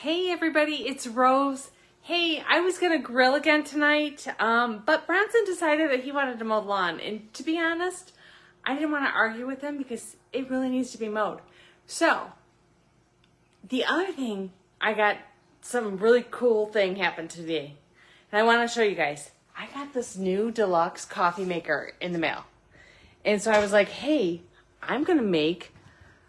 Hey everybody, it's Rose. Hey, I was gonna grill again tonight, but Bronson decided that he wanted to mow the lawn, and to be honest, I didn't want to argue with him because it really needs to be mowed. So, the other thing, I got some really cool thing happened today, and I want to show you guys. I got this new Deluxe coffee maker in the mail, and so I was like, hey, I'm gonna make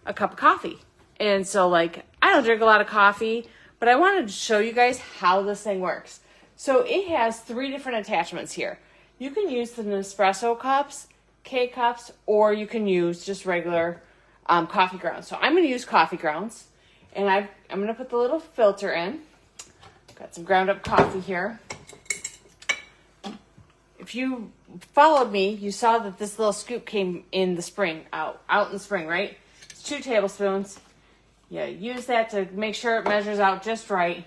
a cup of coffee. And so I don't drink a lot of coffee, but I wanted to show you guys how this thing works. So it has 3 different attachments here. You can use the Nespresso cups, K-cups, or you can use just regular coffee grounds. So I'm going to use coffee grounds, and I'm going to put the little filter in. Got some ground up coffee here. If you followed me, you saw that this little scoop came in the spring, out in the spring, right? It's 2 tablespoons. Yeah, use that to make sure it measures out just right.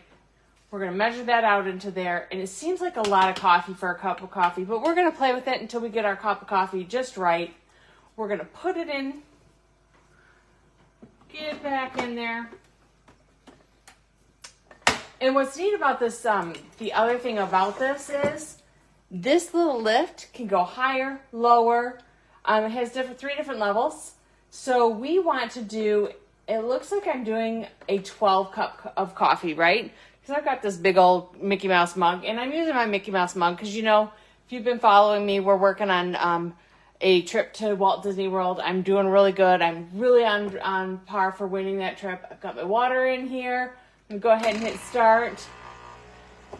We're going to measure that out into there. And it seems like a lot of coffee for a cup of coffee, but we're going to play with it until we get our cup of coffee just right. We're going to put it in, get it back in there. And what's neat about this, the other thing about this is this little lift can go higher, lower. It has 3 different levels. So we want to do, it looks like I'm doing a 12 cup of coffee, right? Because I've got this big old Mickey Mouse mug, and I'm using my Mickey Mouse mug because, you know, if you've been following me, we're working on a trip to Walt Disney World. I'm doing really good. I'm really on par for winning that trip. I've got my water in here. I'm going to go ahead and hit start,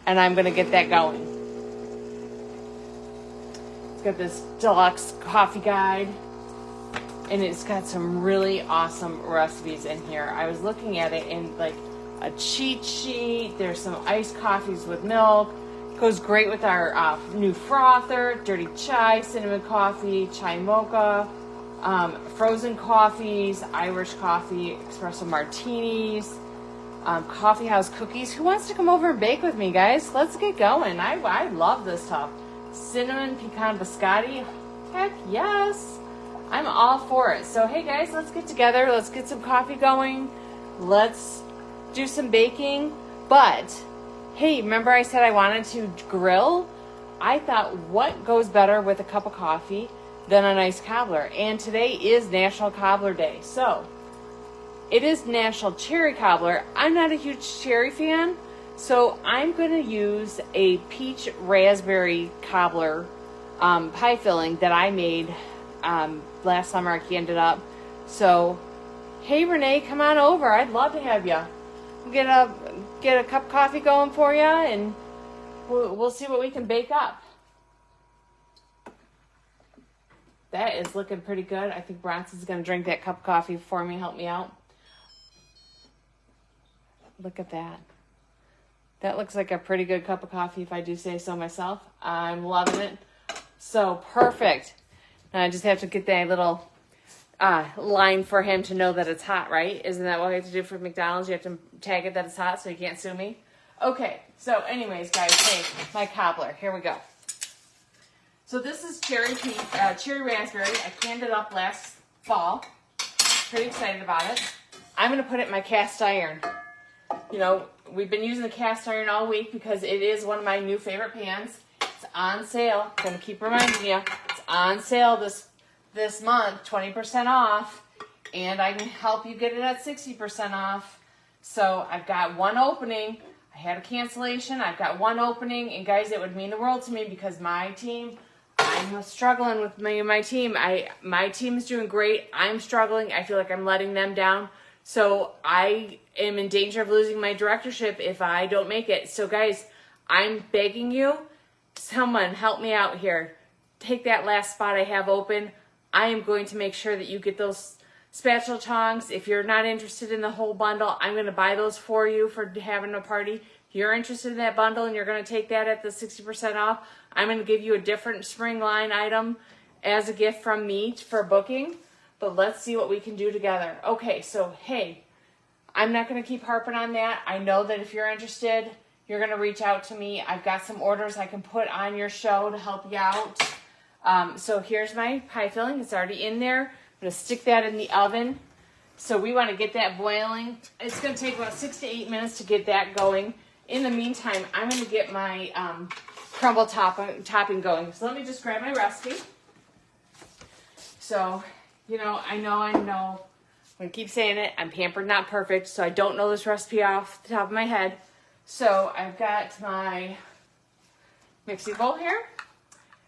and I'm going to get that going. It's got this Deluxe coffee guide. And it's got some really awesome recipes in here. I was looking at it in like a cheat sheet. There's some iced coffees with milk. Goes great with our new frother, dirty chai, cinnamon coffee, chai mocha, frozen coffees, Irish coffee, espresso martinis, coffee house cookies. Who wants to come over and bake with me, guys? Let's get going. I love this stuff. Cinnamon pecan biscotti. Heck yes. I'm all for it. So, hey guys, let's get together. Let's get some coffee going. Let's do some baking. But, hey, remember I said I wanted to grill? I thought, what goes better with a cup of coffee than a nice cobbler? And today is National Cobbler Day. So, it is National Cherry Cobbler. I'm not a huge cherry fan, so I'm going to use a peach raspberry cobbler pie filling that I made last summer. I canned it up. So, hey Renee, come on over. I'd love to have you. Get a cup of coffee going for you, and we'll see what we can bake up. That is looking pretty good. I think Bronson's going to drink that cup of coffee for me, help me out. Look at that. That looks like a pretty good cup of coffee if I do say so myself. I'm loving it. So, perfect. Now I just have to get that little line for him to know that it's hot, right? Isn't that what we have to do for McDonald's? You have to tag it that it's hot so you can't sue me? Okay, so anyways, guys, hey, my cobbler. Here we go. So this is cherry raspberry. I canned it up last fall. Pretty excited about it. I'm going to put it in my cast iron. You know, we've been using the cast iron all week because it is one of my new favorite pans. It's on sale. I'm going to keep reminding you. On sale this month, 20% off, and I can help you get it at 60% off. So I've got one opening. I had a cancellation. I've got one opening, and guys, it would mean the world to me because my team, I'm struggling with my team. My team is doing great. I'm struggling. I feel like I'm letting them down. So I am in danger of losing my directorship if I don't make it. So guys, I'm begging you, someone help me out here. Take that last spot I have open. I am going to make sure that you get those spatula tongs. If you're not interested in the whole bundle, I'm going to buy those for you for having a party. If you're interested in that bundle and you're going to take that at the 60% off, I'm going to give you a different spring line item as a gift from me for booking. But let's see what we can do together. Okay, so hey, I'm not going to keep harping on that. I know that if you're interested, you're going to reach out to me. I've got some orders I can put on your show to help you out. So here's my pie filling. It's already in there. I'm going to stick that in the oven So we want to get that boiling. It's going to take about 6 to 8 minutes to get that going. In the meantime, I'm going to get my crumble topping going. So let me just grab my recipe. So, I know. I'm going to keep saying it. I'm pampered, not perfect. So I don't know this recipe off the top of my head. So I've got my mixing bowl here.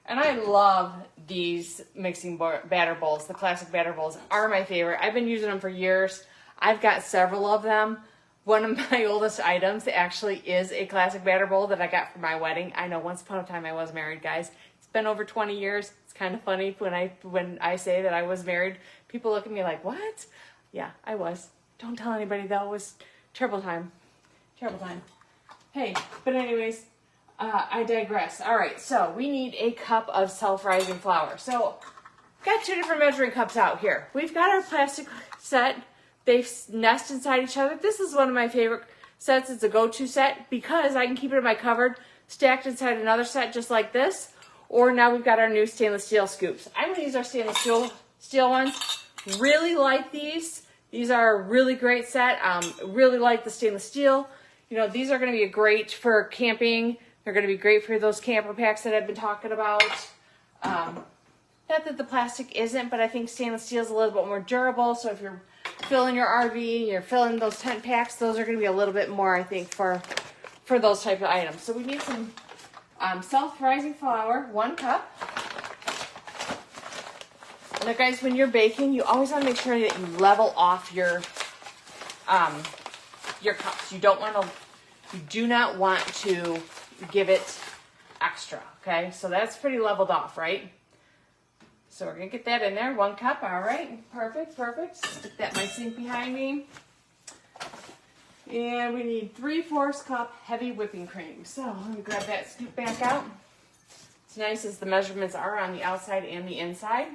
And I love these mixing batter bowls. The classic batter bowls are my favorite. I've been using them for years. I've got several of them. One of my oldest items actually is a classic batter bowl that I got for my wedding. I know once upon a time I was married, guys. It's been over 20 years. It's kind of funny when I say that I was married. People look at me like, what? Yeah, I was. Don't tell anybody though. It was terrible time. Terrible time. Hey, but anyways, I digress. All right, so we need a cup of self-rising flour. So got 2 different measuring cups out here. We've got our plastic set. They nest inside each other. This is one of my favorite sets. It's a go-to set because I can keep it in my cupboard, stacked inside another set just like this. Or now we've got our new stainless steel scoops. I'm going to use our stainless steel ones. Really like these. These are a really great set. Really like the stainless steel. These are going to be great for camping. They're going to be great for those camper packs that I've been talking about. Not that the plastic isn't, but I think stainless steel is a little bit more durable. So if you're filling your RV, you're filling those tent packs, those are going to be a little bit more, I think, for those type of items. So we need some self-rising flour, 1 cup. Now, guys, when you're baking, you always want to make sure that you level off your cups. You do not want to give it extra, okay? So that's pretty leveled off, right? So we're going to get that in there, 1 cup, all right? Perfect. Stick that in my sink behind me. And we need 3/4 cup heavy whipping cream. So let me grab that scoop back out. It's nice as the measurements are on the outside and the inside.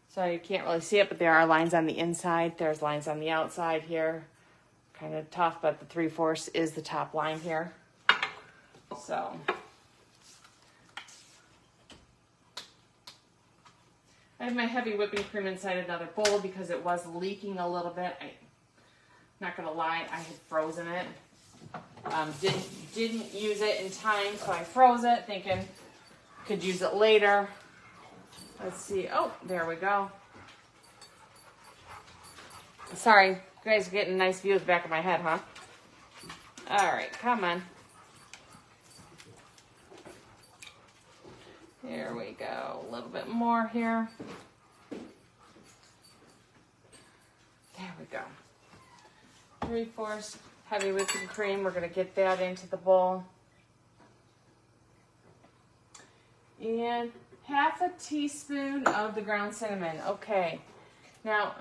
So you can't really see it, but there are lines on the inside. There's lines on the outside here. Kind of tough, but the 3/4 is the top line here. So I have my heavy whipping cream inside another bowl because it was leaking a little bit. I'm not gonna lie, I had frozen it. Didn't use it in time, so I froze it thinking could use it later. Let's see. Oh, there we go. Sorry, you guys are getting a nice view of the back of my head, huh? All right, come on. There we go. A little bit more here. There we go. 3/4 heavy whipping cream. We're going to get that into the bowl. And 1/2 teaspoon of the ground cinnamon. Okay. Now,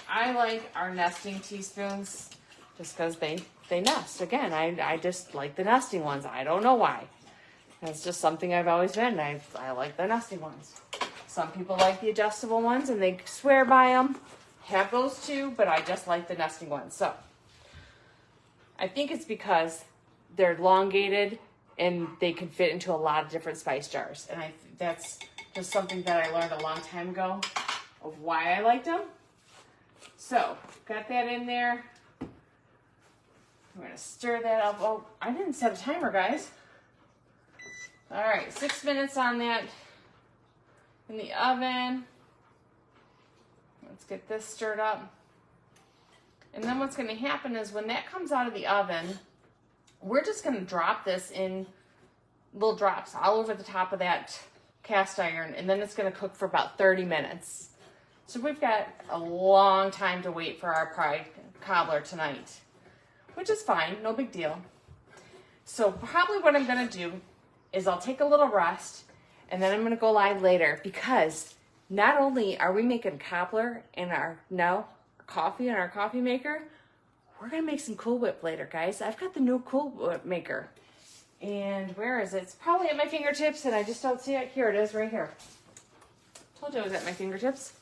I like our nesting teaspoons just because they nest. Again, I just like the nesting ones. I don't know why. That's just something I've always been. I like the nesting ones. Some people like the adjustable ones and they swear by them. Have those too, but I just like the nesting ones. So I think it's because they're elongated and they can fit into a lot of different spice jars. And that's just something that I learned a long time ago of why I liked them. So got that in there. We're going to stir that up. Oh, I didn't set a timer, guys. All right, 6 minutes on that in the oven. Let's get this stirred up. And then what's going to happen is when that comes out of the oven, we're just going to drop this in little drops all over the top of that cast iron, and then it's going to cook for about 30 minutes. So we've got a long time to wait for our pride cobbler tonight, which is fine, no big deal. So probably what I'm going to do is I'll take a little rest, and then I'm going to go live later, because not only are we making cobbler in our coffee in our coffee maker, we're going to make some Cool Whip later, guys. I've got the new Cool Whip maker. And where is it? It's probably at my fingertips, and I just don't see it. Here it is, right here. Told you it was at my fingertips.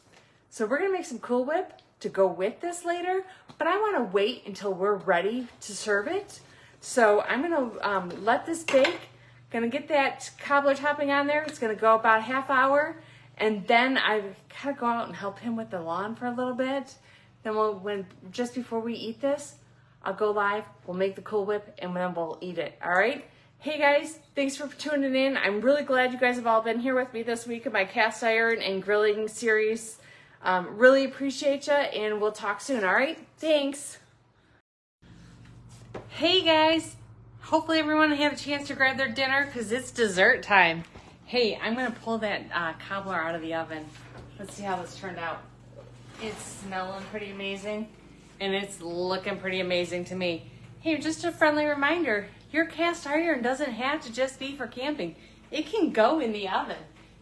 So we're going to make some Cool Whip to go with this later, but I want to wait until we're ready to serve it. So I'm going to let this bake. Going to get that cobbler topping on there. It's going to go about a half hour, And then I gotta go out and help him with the lawn for a little bit. Then just before we eat this, I'll go live, we'll make the Cool Whip, and then we'll eat it, all right? Hey guys, thanks for tuning in. I'm really glad you guys have all been here with me this week in my cast iron and grilling series. Really appreciate you, and we'll talk soon, all right? Thanks. Hey guys, hopefully everyone had a chance to grab their dinner because it's dessert time. Hey, I'm gonna pull that cobbler out of the oven. Let's see how this turned out. It's smelling pretty amazing, and it's looking pretty amazing to me. Hey, just a friendly reminder, your cast iron doesn't have to just be for camping. It can go in the oven.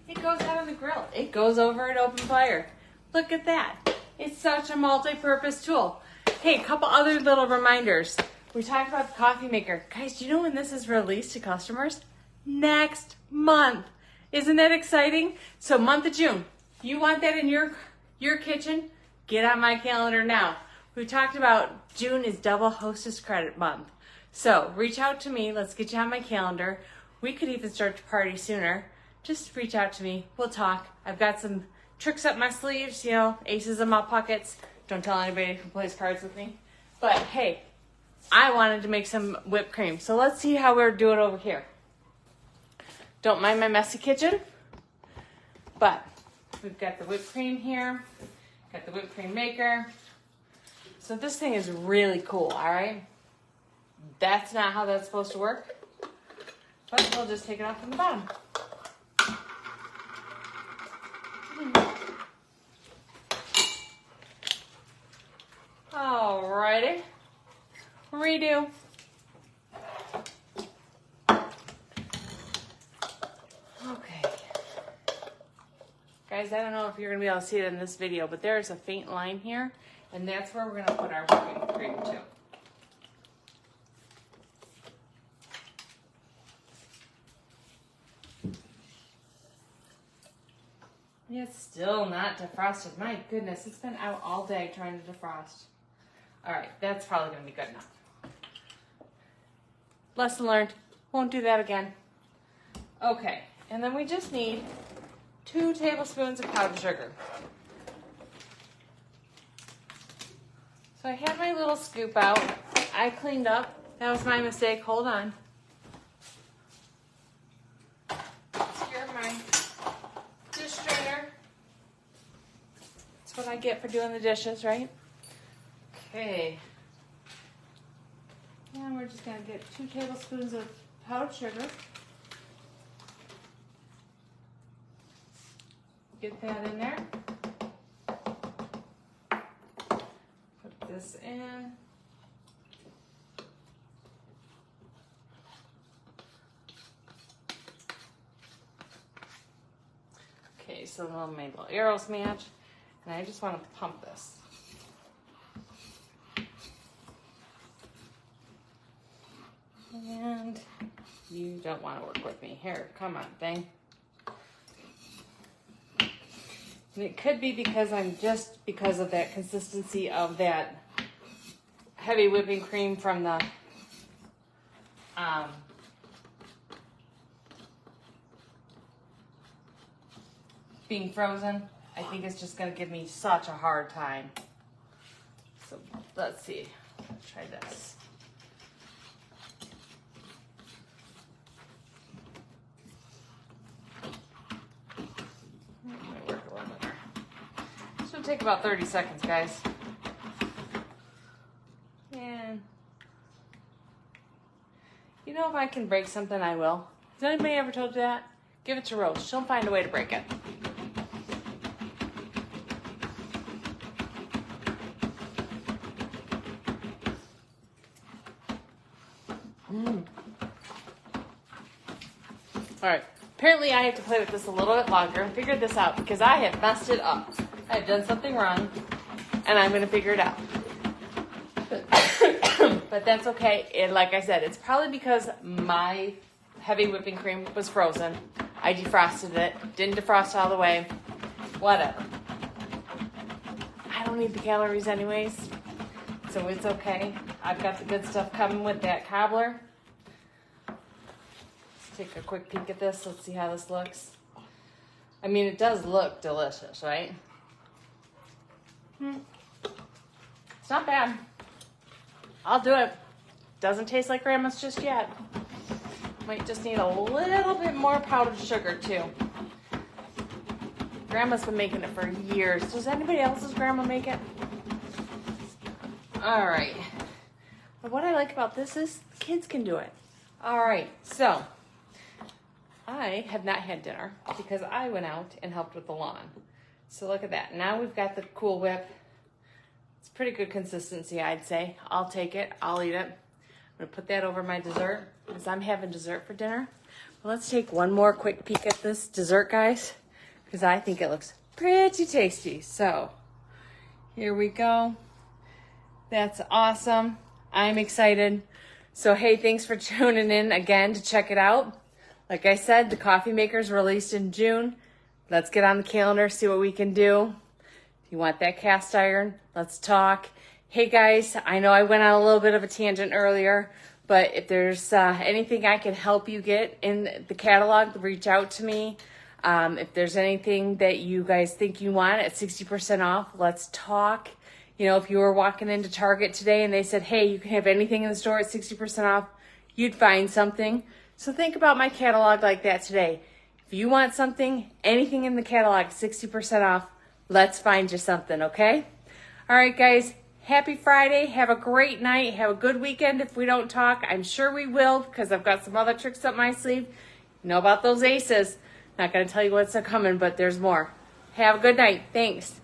It goes out on the grill. It goes over an open fire. Look at that. It's such a multi-purpose tool. Hey, a couple other little reminders. We talked about the coffee maker. Guys, do you know when this is released to customers? Next month. Isn't that exciting? So month of June, you want that in your kitchen? Get on my calendar now. We talked about June is double hostess credit month. So reach out to me. Let's get you on my calendar. We could even start to party sooner. Just reach out to me. We'll talk. I've got some tricks up my sleeves, you know, aces in my pockets. Don't tell anybody who plays cards with me. But hey, I wanted to make some whipped cream. So let's see how we're doing over here. Don't mind my messy kitchen. But we've got the whipped cream here. Got the whipped cream maker. So this thing is really cool, all right? That's not how that's supposed to work. But we'll just take it off from the bottom. Alrighty. Redo. Okay. Guys, I don't know if you're going to be able to see it in this video, but there's a faint line here, and that's where we're going to put our whipping cream to. It's still not defrosted. My goodness, it's been out all day trying to defrost. All right, that's probably going to be good enough. Lesson learned. Won't do that again. Okay, and then we just need 2 tablespoons of powdered sugar. So I had my little scoop out. I cleaned up. That was my mistake. Hold on. Here's my dish strainer. That's what I get for doing the dishes, right? Okay. And we're just going to get 2 tablespoons of powdered sugar. Get that in there. Put this in. Okay, so we'll make little arrows match. And I just want to pump this. And you don't want to work with me. Here, come on, thing. And it could be because because of that consistency of that heavy whipping cream from the being frozen. I think it's just going to give me such a hard time. So let's see. Let's try this. Take about 30 seconds, guys. And you know, if I can break something, I will. Has anybody ever told you that? Give it to Rose. She'll find a way to break it. All right. Apparently, I have to play with this a little bit longer and figure this out because I have messed it up. I've done something wrong, and I'm going to figure it out. But that's okay. And like I said, it's probably because my heavy whipping cream was frozen. I defrosted it. Didn't defrost all the way. Whatever. I don't need the calories anyways, so it's okay. I've got the good stuff coming with that cobbler. Let's take a quick peek at this. Let's see how this looks. I mean, it does look delicious, right? It's not bad. I'll do it. Doesn't taste like Grandma's just yet. Might just need a little bit more powdered sugar too. Grandma's been making it for years. Does anybody else's grandma make it? All right. But what I like about this is the kids can do it. All right, so I have not had dinner because I went out and helped with the lawn. So look at that. Now we've got the Cool Whip. It's pretty good consistency, I'd say. I'll take it. I'll eat it. I'm going to put that over my dessert because I'm having dessert for dinner. Well, let's take one more quick peek at this dessert, guys, because I think it looks pretty tasty. So here we go. That's awesome. I'm excited. So, hey, thanks for tuning in again to check it out. Like I said, the coffee maker's released in June. Let's get on the calendar, see what we can do. If you want that cast iron, let's talk. Hey guys, I know I went on a little bit of a tangent earlier, but if there's anything I can help you get in the catalog, reach out to me. If there's anything that you guys think you want at 60% off, let's talk. You know, if you were walking into Target today and they said, hey, you can have anything in the store at 60% off, you'd find something. So think about my catalog like that today. If you want something, anything in the catalog, 60% off, let's find you something, okay? All right, guys, happy Friday. Have a great night. Have a good weekend if we don't talk. I'm sure we will because I've got some other tricks up my sleeve. You know about those aces. Not going to tell you what's coming, but there's more. Have a good night. Thanks.